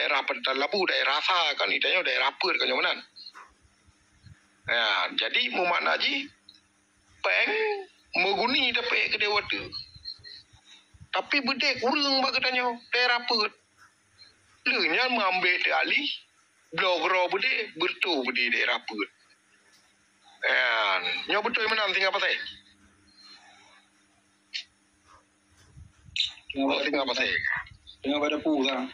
daerah Pantai Labu, daerah Sa kan itanya daerah Perth kan yang mana. Jadi Muhammad Najib peng meguni dapat ke dewa tu. Tapi bedek urang bagi tanya daerah Perth. Leunya mengambil alih blogro bedek bertu bedek daerah Perth. Nyo betul mana tinggal apa saya? Tinggal apa saya? Tinggal pada pulang.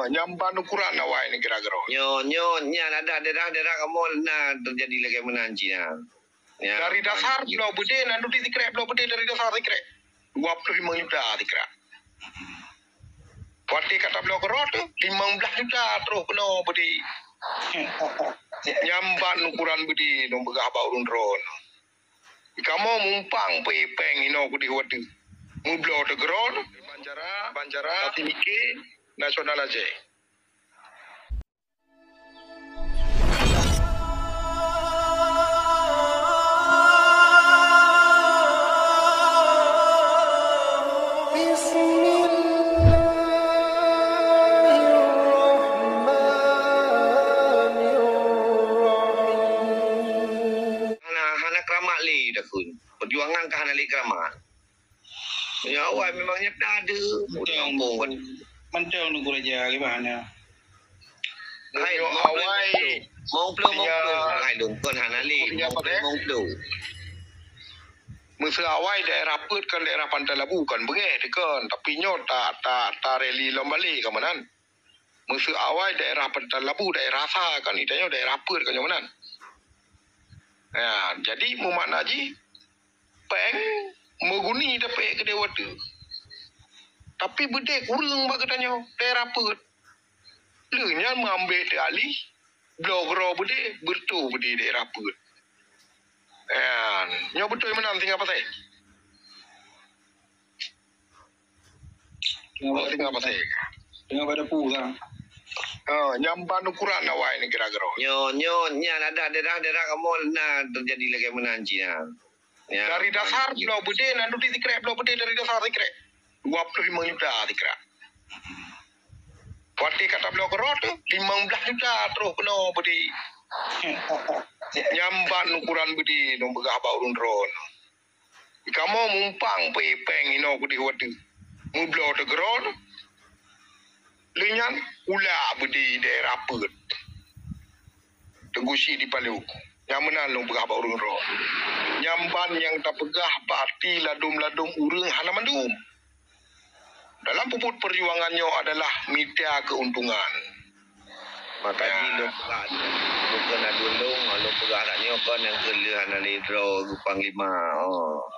Nyamban ukuran awal ni kira-kira. Nyo ada daerah kamu nak terjadi lagi menanci ya. Dari dasar pulau Bede nanti dikrek pulau Bede dari dasar dikrek 25 juta dikrek. Wati kata pulau Kerot 15 juta terus pulau Bede. Nyamban ukuran Bede dong begah bau ron. Kamu mumpang peng ino Bede wati. Mublo tegron Banjara Timike Nasional Aceh. Hana keramat li dah kun. Perjuangan ke hana li keramat. Ya awal memangnya tak ada. Udah ngomong kan. Mentau nunggu raja gimana? Hai awal mau peluk. Hai dong kon hana li. Mau peluk. Masa awal daerah Perth kan daerah Pantai Labu kan bengeh tekan tapi nyo tak reli lombali ke mana. Masa awal daerah Pantai Labu daerah Sa kan itanya daerah Perth kan yang mana. Jadi Muhammad Najib peng meguni dapat ke dewa tu. Tapi bedek urang bagi tanya daerah Perth. Leunya mengambil alih blogro bedek bertu bedek daerah Perth. Nyo betul mana tinggal apa saya? Tinggal apa saya? Tinggal pada pulang. Nyamban ukuran awal ni kira-kira. Nyo ada daerah kamu nak terjadi lagi menanci ya. Dari dasar pulau Bede nanti dikrek pulau Bede dari dasar dikrek 25 juta dikrek. Wati kata pulau Kerot 15 juta terus pulau Bede. Nyamban ukuran Bede dong begah bau ron. Kamu mumpang peng ino Bede wati. Mublo tegron. Lenyan ulah Bede daerah Perth. Tegusi di Palu. Yang mana long begah bau ron. Nyamban yang tak pegah parti ladum-ladum urang hana mandum. Dalam puput perjuangannya adalah minta keuntungan. Makanya lo pegah bukan adulung, lo pegah naknya kan yang kelihan ali draw Panglima.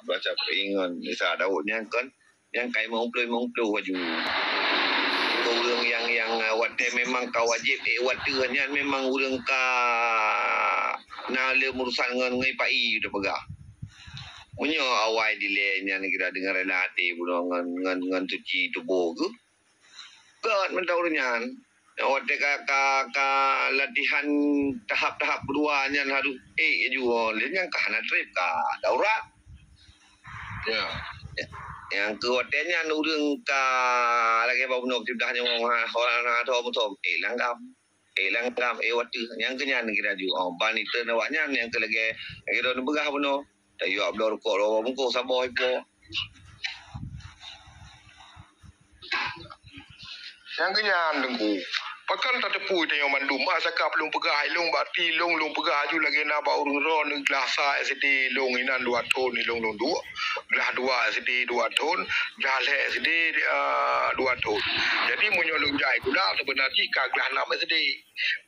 Baca peringan bisa daudnya kan yang kai mengupload baju. Urang yang wate memang kau wajib watenya memang urang ka na le urusan ngai pai udah pegah. Punya awal dilenya ni kira dengar relati ngan cuci tubuh ke. Kan mentaunya. Wate ka latihan tahap-tahap keduanya harus juga yang kahana trip ka daurat. Ya. Yang kewatenya urang ka lagi bau nok tidahnya orang atau betul langgam. Watu yang kenyan kira juga banita nawaknya yang ke lagi kira begah beno tayo abdor ko ro mungko saboy po yang kenyan dengku pakan tak tepu tengok mandum masa kap long pegah long bati long pegah aju lagi na ba urung ron glasa SD long inan 2 ton ni long 2 gelah 2 SD 2 ton gelah SD 2 ton jadi menyolong jai kuda sebenarnya ka gelah 6 SD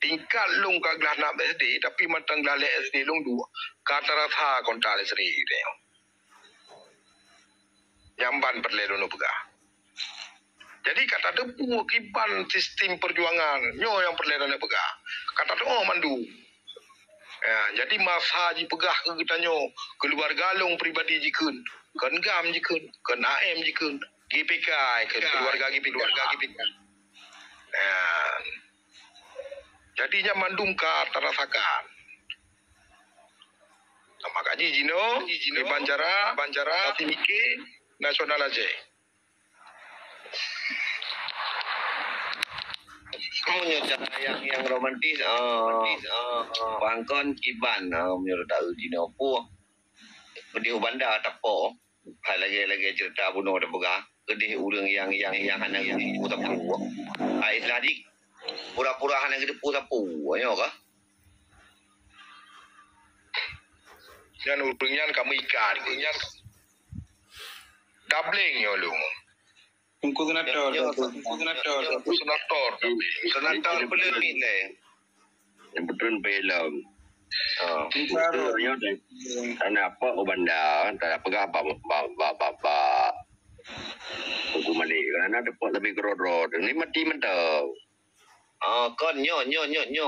tingkat long ka gelah 6 SD tapi matang gelah SD long 2 kata rasa kontal SD tengok nyamban perlelo no pegah. Jadi kata depu kipan sistem perjuangan nyo yang perlena pegah. Kata tu mandu. Jadi masa ji pegah ke kita nyo keluarga long pribadi jikun, kan gam jikun, kan AM jikun, GPK ke keluarga GPK. Jadinya mandum ka terasakan. Nama kaji Jino di Banjara Timike Nasional Aceh. Punya cara yang romantis. Bangkon kiban menurut tahu di nopo. Kedih bandar tapo. Hai lagi cerita bunuh ada begah. Kedih urang yang hana yang tapu. Hai tadi pura-pura hana gede tapu. Ayo kah? Yan urungan kamu ikan, urungan doubling yo lu. Tungku kena tor. Senator belum ni le. Yang betul belum. Tunggu. Karena apa banda tak pegah apa hukuman ni kerana dapat lebih kerodro ni mati mentau. Kon nyo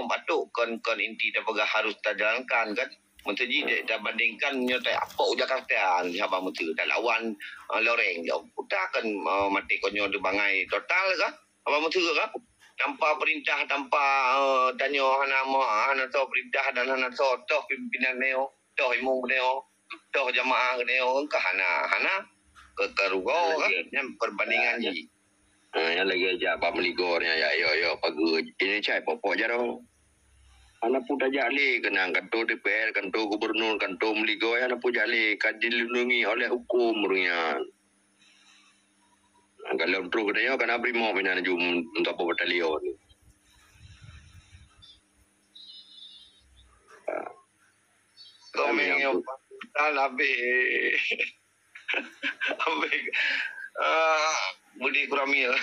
patuk kon inti dah pegah harus terjalankan kan. Menteri dah bandingkan nyo tak apa Jakarta siapa menteri tak lawan loreng jauh. Udah kan mati konyo di bangai total kah? Apa menteri kah? Tanpa perintah, tanpa tanyo hana to perintah dan hana to pimpinan neo, to imung neo, to jamaah neo ke hana ke rugo kah? Yang perbandingan ni. Yang lagi aja apa meligornya ya yo pagi ini cai popok je dah. Anak pun tak jali kena kantor DPR, kantor gubernur, kantor meligor anak pun jali kan dilindungi oleh hukum runya. Kalau terus kena kena brimo bina jum untuk apa batalion. Kami yang lebih budi kuramil.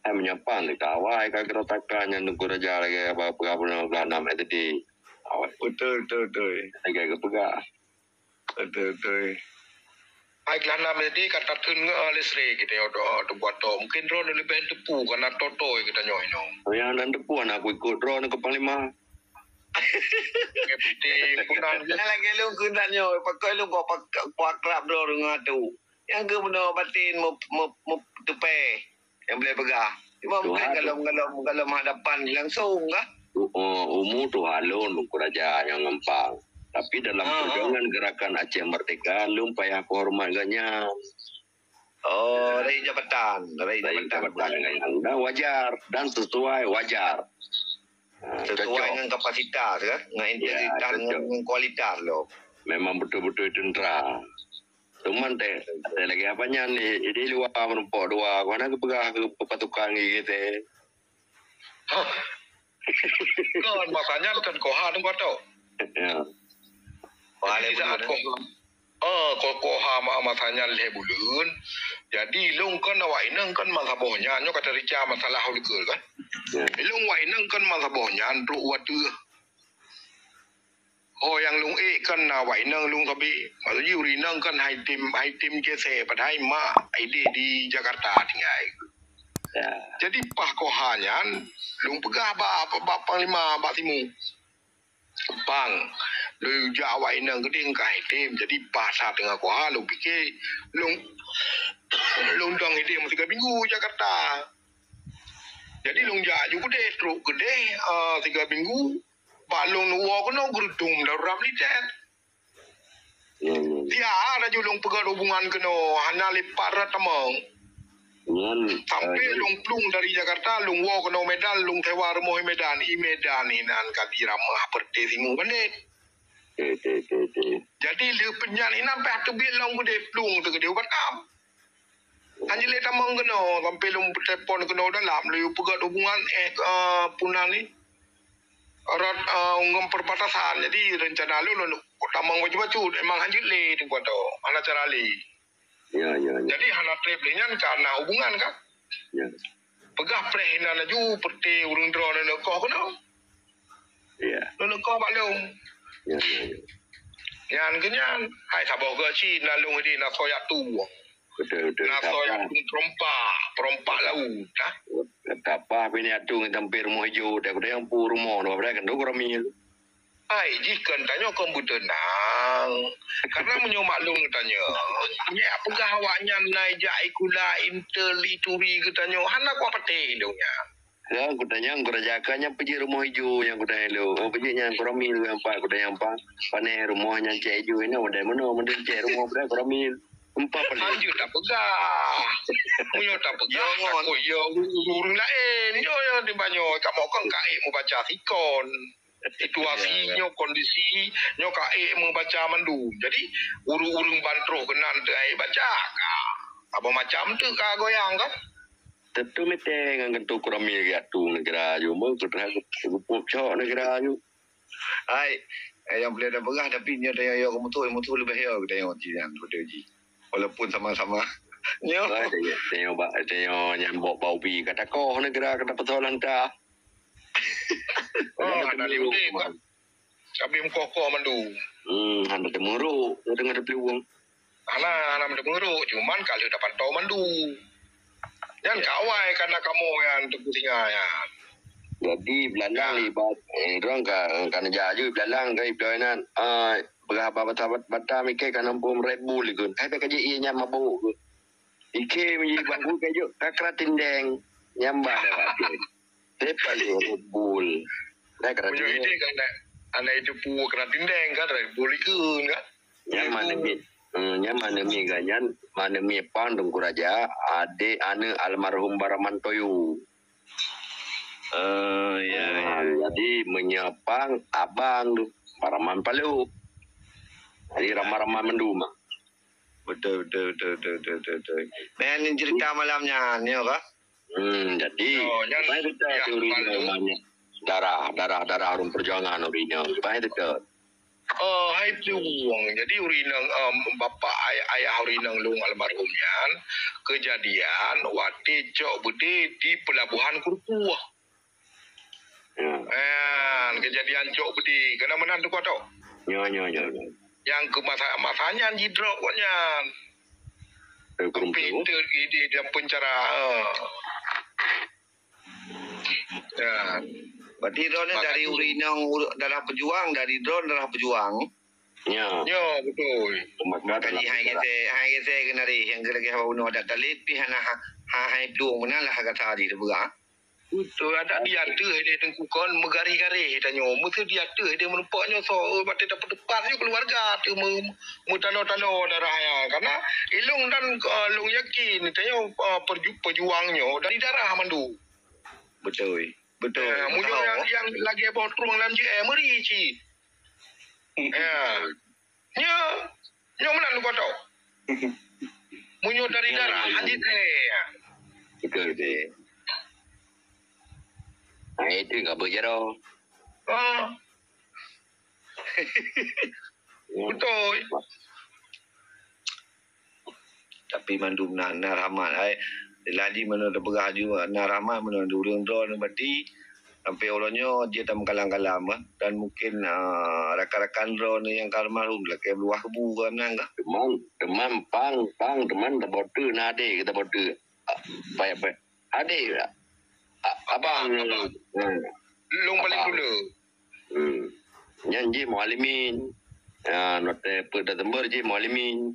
Menyapa ni kawai kagak takannya negara raja lagi apa belah nama tadi. Betul. Lagi pegah. Betul. Ai kelana medi kata tun lesre kita yo do buat to mungkin ro lebih tepu karena toto kita nyoi no. Yang nan depan aku ikut drone ke Panglima. Seperti punan Lagi lu gunanya pakai lu buat kerap dulu ngatu. Yang ke benda batin mau tupe yang boleh pegah. Cuma mungkin kalau hadapan langsung kah? Umur tu halun buku raja yang ngempang. Tapi dalam perjuangan gerakan Aceh Merdeka, lu payah hormatnya. Dari jabatan. Dan wajar dan sesuai wajar. Sesuai dengan kapasitas kan? Dengan integritas, dengan kualitas lo. Memang betul-betul tentera. Cuman lagi apanya ni, ini luar menumpuk dua. Mana kepegah ke pepatukan gitu. kan masanya kan koha tu kau tahu. Ya. Jadi saat koha masanya lebulun. Jadi long kan wainang kan masabohnya. Nyo kata rica masalah hulukul kan. Long wainang kan masabohnya andru watu. Oh yang lung kan wainang lung sabi. Maksudnya urinang kan hai tim kese padahal mak ide di Jakarta tinggal. Ya. Jadi pah kohanyan lung pegah ba panglima ba timu. Bang, lu Jawa inang gedeng kai tim jadi pasar dengan koha lu fikir lung dang ide mesti 3 minggu Jakarta. Jadi lung juga deh truk gede 3 minggu balong nuwa kono gerudung darurat militer. Dia ada julung pegah hubungan keno hana lipat tamang. Sampai lung plung dari Jakarta lung wo keno Medan lung tewa rumah Medan Medan inan kadi ramah perte singu bandit. Jadi le penyan ina pe tu bil long gede plung tu gede ubat am. Hanya le tamang keno sampai lung telefon keno dalam le pegah hubungan punan ni. Arat unggam perbatasan jadi rencana lu tamang wajib emang hanya le tu kau ana cara le. Ya. Jadi hana travelingnya karena hubungan kan. Ya. Pegah prehina laju perte urung drone nak kau kena. Ya. Nak kau balong. Ya. Yang kenyan hai sabar ke Cina long di nak soyak tu. Betul. Nak soyak perompak laut dah. Apa ini atu hampir rumah hijau dah yang pu rumah dah berada kan tu ramil. Ai jika tanya komputer nang. Karena menyomaklum tanya. Ya pegah awaknya naik jai kula intel ituri katanya. Hana ku pate hidungnya. Ya, aku tanya aku rajakannya pergi rumah hijau yang aku tanya lu. Oh pergi yang ramil yang apa aku tanya apa. Panai rumahnya cek hijau ini udah mana cek rumah berada ramil. Empat pelik. Anjir tak pegah. Munyo tak pegah. Takut yo urung lain. Yo di banyo. Kamu kan kaik mau baca sikon. Situasinya kondisi nyo kaik mau baca mandu. Jadi urung bantro kenan tu ai baca. Apa macam tu ka goyang kan? Tentu mete ngan tu kurami tu negara yo mo kena pop cok negara yo. Hai, yang boleh dah berah tapi nya dah yo motor lebih yo kita yo jian betul ji. Walaupun sama-sama. Nyo. Tengok nyambok bau pi kata koh negara kata persoalan dah. Ada di udik kan. Kami mengkoko mandu. Anda temuruk, dengar ada peluang. Anak menguruk. Cuman kalau dapat tahu mandu. Yang kawai karena kamu yang tunggu singa ya. Jadi belalang libat orang kan jaju belalang kai belanan berapa bata mikir kan ampun Red Bull ikut. Hai kaji ia mabuk. Ike menjadi bangku kayu kakratin deng nyambah dah. Tepat Red Bull. Dah kratin. Punya ide kan anak itu pu kratin deng kan Red Bull ikut kan. Nyaman demi ganyan mana mi pandung kuraja ade ane almarhum Baramantoyo. Jadi menyapang abang tu Baraman Palu. Jadi ramah-ramah menduma. Betul. Ben cerita malamnya ni kah? Jadi saya kita teori banyak darah harum perjuangan urinya. Saya kita. Hai peluang. Jadi urinang bapa ayah urinang lung almarhumnya kejadian wati cok bude di pelabuhan Kurkuah. Kejadian cok bude kena menan tu kau tahu? Ya. Yang ke masanya jidrok koknya. Komputer di dalam pencara. Berarti drone dari urinang darah pejuang, dari drone darah pejuang. Ya, betul. Makanya hai kita kenari yang lagi hawa uno ada talit pi hana hai peluang mana lah kata tadi tu berah. Betul, ada dia tu dia tengkukon megari-gari tanyo. Mesti dia tu dia menumpaknya so batik dapat depan je keluarga tu mutalo-talo darahnya. Karena ilung dan lung yakin tanyo pejuangnya dari darah mandu. Betul. Munyo yang lagi botrung dalam JM meri ci. Nyo mana lu kau tahu? Munyo dari darah hadit betul deh. Nah itu enggak berjaro. Betul. Tapi mandum naramat lagi mana ada berah juga naramat mana ada urang drone berarti sampai orangnya dia tak mengkalang-kalang dan mungkin rakan-rakan drone yang almarhum lah kayak luah kebu kan enggak teman teman tak bodoh nade kita bodoh baik ade abang Long paling dulu. Nyanyi mualimin note pada tember je mualimin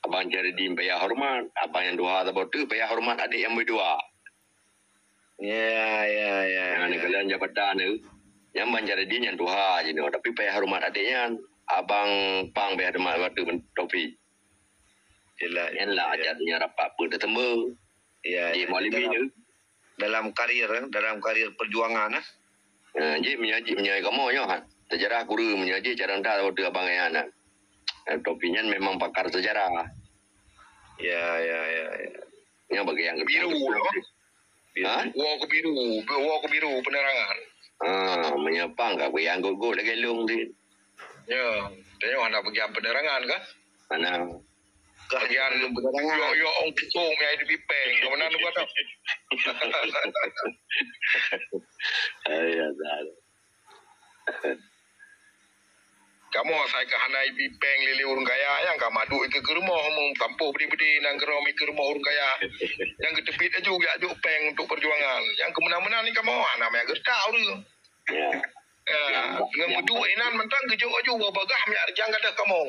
abang cari di payah hormat abang yang dua tak bodoh payah hormat adik yang berdua. Ya. Yang kalian jabatan tu, yang mencari dia yang dua je no. Tapi payah hormat adiknya, abang pang payah hormat waktu topi. Yang lah jadinya rapat pun ketemu. Ya. Di mualimin tu. Dalam karir perjuangan Jadi menyaji kamu ya. Sejarah guru menyaji cara anda waktu abang yang anak. Topinya memang pakar sejarah. Ya. Yang bagi yang biru. Wah kebiru penerangan. Menyapang kak yang gogo lagi lung di. Ya, tengok anak bagian penerangan kan? Mana? Bagian penerangan. Yo ong pisong yang di pipeng. Kemana lu kata? Ya dah. Kamu saya ke hanai pipeng lili urung kaya yang kamu aduk ke rumah mung tampuh bedi-bedi nang gerom ke rumah urung kaya. Yang ketepit juga ajuk peng untuk perjuangan. Yang kemana-mana ni kamu namanya gertau tu. Ya. Dengan mudu inan mentang kejuk juga bagah mi arjang kada kamu.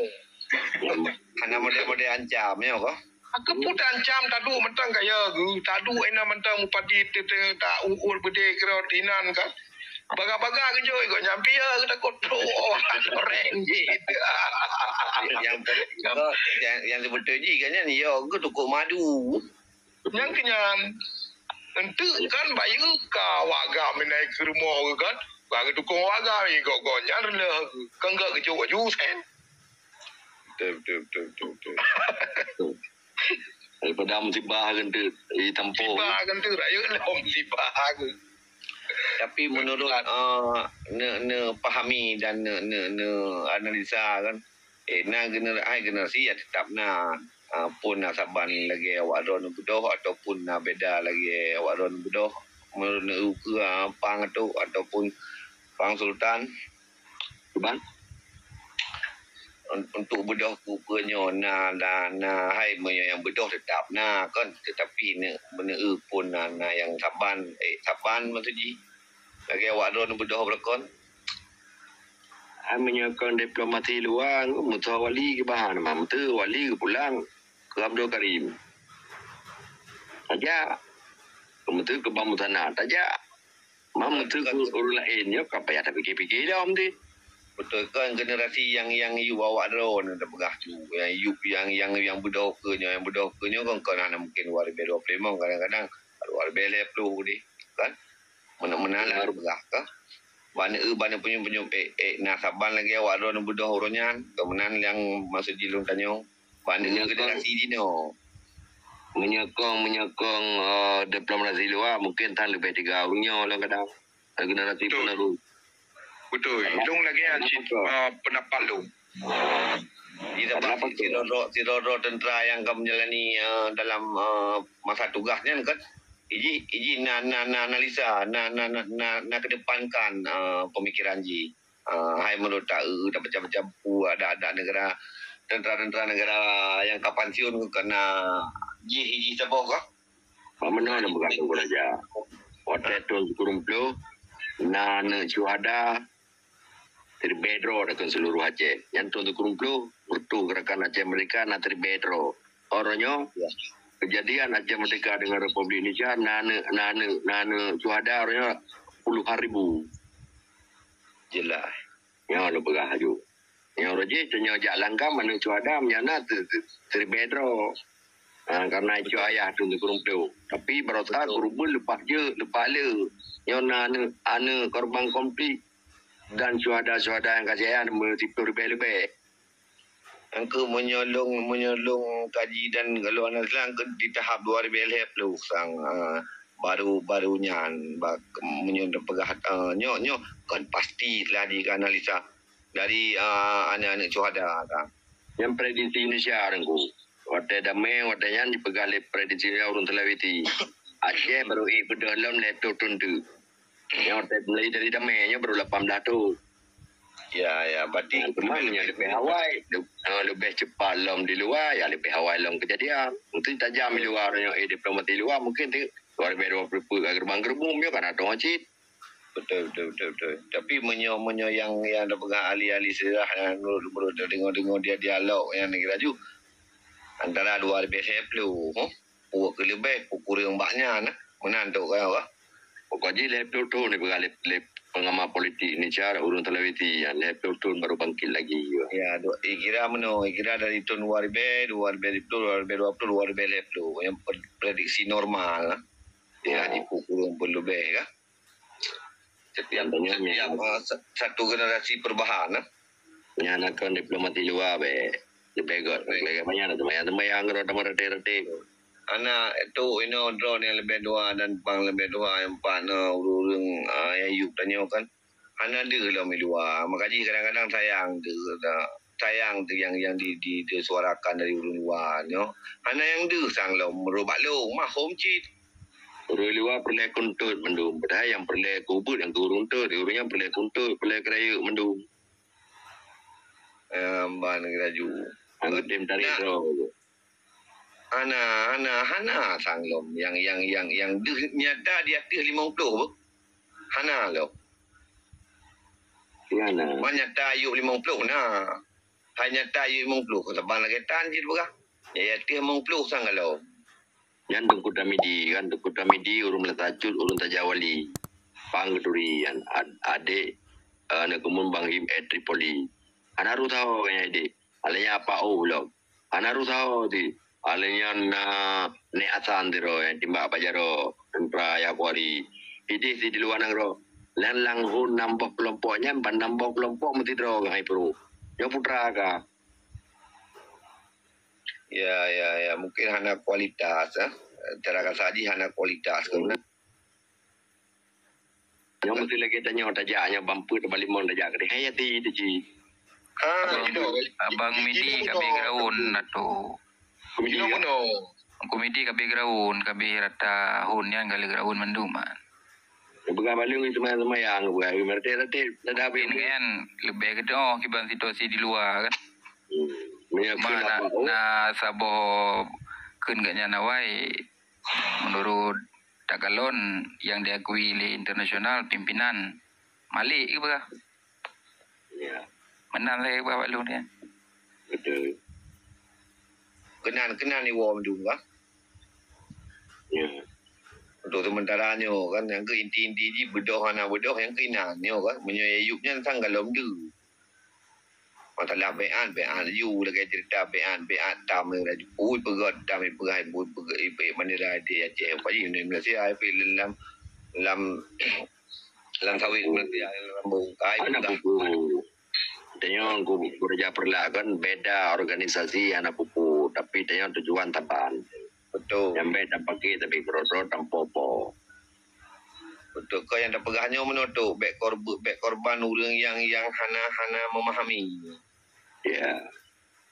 Karena model-model ancam ya kok. Aku pun ancam tadu mentang kaya gu tadu inan mentang mupati tak ukur bede kerotinan kan. Baga-baga ke joy kau nyampi ya kita kontrol orang je. yang sebetulnya ji kan ni yo ke tukuk madu. Yang kenyan. Ente kan bayu ka waga menai ke rumah kan. Bagi tukung waga ni kau nyan lah. Kan gak ke joy ju sen. Betul. Daripada musibah kan tu di tempoh. Sibah kan tu rayu lom sibah aku. Tapi menurut ne pahami dan ne analisa kan generasi ya tetap pun saban lagi awak ron budoh ataupun beda lagi awak ron budoh menurut ne ke pang tu ataupun pang sultan Bang, untuk bedah kupanya hai menyo yang bedah tetap kan tetapi ne benda pun yang saban maksudji lagi awak ron bedah berkon menyokong diplomasi luar, mutawali ke bahan, mampu wali ke pulang ke Abdul Karim. Saja, mampu ke Bang Mutana, saja. Mampu ke orang lain, ya, apa ya tak fikir-fikir dah, mampu. Betul kan generasi yang you awak ron ada pegah tu yang bedoknya kan mungkin luar biasa plemong kadang-kadang luar biasa pelu ni kan mana pegah ka bana punya nasaban lagi awak ron bedah uronyan kemenan yang masuk jilung tanyong bana generasi di no menyokong diplomasi luar mungkin tan lebih 3 orangnya orang kadang generasi penerus. Betul. Long lagi pendapat lu. Tidak pasti si Roro tentera yang akan menjalani dalam masa tugasnya kan. Iji analisa kedepankan pemikiran ji. Hai menurut tak macam-macam ada negara tentera negara yang kapan siun kena iji sabok kah? Mana nak bergantung aja. Hotel tu kurung pelu, cuada terbedro dengan seluruh Aceh. Yang tu kurung pelu, bertu gerakan Aceh mereka nak terbedro. Orangnya kejadian Aceh Merdeka dengan Republik Indonesia cuada orangnya puluhan ribu. Jelas. Ya lu beraju. Yang roje tanya jalan kan mana cuada menyana terbedro. Karena itu ayah tu kurung pelu. Tapi berota kurubul lepas le. Yang korban konflik dan suada-suada yang kasihan multiple lebih. Angka menyolong kaji dan kalau anak Islam di tahap 2 BLF lu sang barunya menyolong pegahat nyo kan pasti telah dianalisa dari anak-anak suada kan. Yang prediksi Indonesia rengku. Waktu damai waktu yang dipegang oleh prediksi orang televisi. Aceh baru berdalam laptop tentu. Yang mulai dari damainya baru 18 tu. Ya, berarti temannya lebih Hawaii, lebih cepat lom di luar, ya lebih Hawaii lom kejadian. Mungkin tajam di luar yang diplomati luar mungkin tu luar biasa berapa gerbang gerbung dia kan ada wajib. Betul. Tapi menyo yang ada pegang ahli-ahli sejarah yang menurut dengar dia dialog yang negara ju antara luar biasa pelu, pukul lebih pukul yang banyak menantu kau. Pokoknya laptop tu ni bergalip pengamat politik ni cara urun televisi yang laptop tu baru bangkit lagi. Ya, kira dari tahun 2020 yang prediksi normal ya di pukul lebih kan. Setiap satu generasi perubahan yang akan diplomati luar lebih good. Banyak teman yang rada-rada anak itu drone yang lebih dua dan pang lebih dua yang partner urung yang yuk tanya kan anak dia lah luar makanya kadang-kadang sayang tu yang disuarakan dari urung luar nyo anak yang dia sang lo merubah lo mah home cheat urung luar perlu kuntut mendung padahal yang perlu kubut yang turun tu urung yang perlu kuntut perlu keraya mendung ban keraju anggap tim tarik tu Hana sanglom yang nyata di atas 50 apa? Hana lo. Hana. Banyak tayu 50 nah. Hanya tayu 50 sebab lagi tanjir berah. Ya atas 50 sang lo. Yang Tengku Tamidi urung meletajud urung tajawali. Pangdurian adik na kumun banghim Tripoli. Anaru tahu kaya ide. Alanya apa ulog. Anaru tahu di. Alanya na ne asandiro yang timba pajaro entra ya kuari. Ide si di luar nangro. Lan lang hun nambah kelompoknya ban nambah kelompok mesti dro ngai pro. Yo putra ka. Ya mungkin hanya kualitas cara kasadi hanya kualitas kemudian Yang mesti lagi tanya tajanya bampu te balik mon tajak ke hayati tu ji. Abang Midi kabe graun atau komedi kabe graun kabe rata hun yang gali graun menduman. Bukan balik itu sama yang bukan berarti ada apa Ini kan lebih ke kiban situasi di luar kan. Mana na sabo kun gaknya nawai menurut Tagalon yang diakui oleh internasional pimpinan Malik ke bah? Ya, Menang saya bawa lu ni. betul. kenan ni wom juga Ya. untuk sementara nyo kan yang ke inti-inti ji bedoh yang kenan nyo kan menyayupnya tanggalom du masalah bean you lagi cerita bean tam la ui pegot tam pegai but pegai pe manila dia je pa ji ni Malaysia ai pe lam sawit Malaysia lam bungkai Anak pupu. Tanya aku kerja perlakuan beda organisasi anak pupu, tapi tanya tujuan tapan. betul Yang beda pakai tapi bro tampopo. betul kau yang dah pegahnya menutup back korban orang yang hana memahami Ya.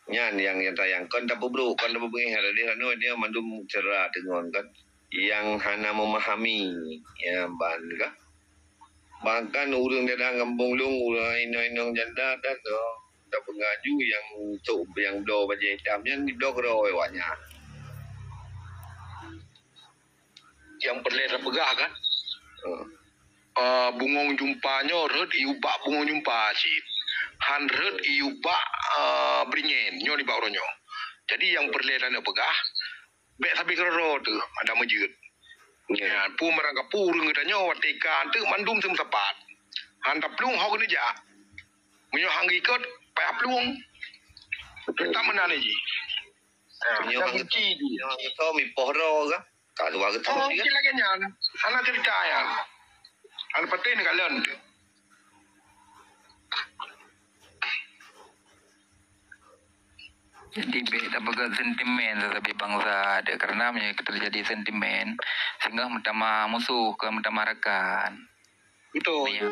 Nyan yang tayang kan dah bubru kan dah bubru dia mandum cerah dengan kan yang hana memahami ya ban kah bahkan urang dia dah ngambung lung urang inong janda dah dah pengaju yang cuk yang do baje hitamnya di do roy wanya Yang perlu pegah kan. Bungong jumpanya red iuba bungong jumpa sih. Han red iuba beringin nyo di bawah nyo. Jadi yang perlu dan pegah bek sabi kero tu ada majud. Ya, pu merangka purung katanya watikan tu mandum sem sepat. Han tap plung hok ni ja. Menyo hang ikut payah plung. Kita mana ni ji? nyo hang to mi pohro kah kalau aku tu Oh, kita lagi nyan. Ana cerita ya. Ana patin kalian. Jadi beda bagai sentimen tetapi bangsa ada karena terjadi sentimen sehingga mentama musuh ke mentama rekan. Betul. Ya.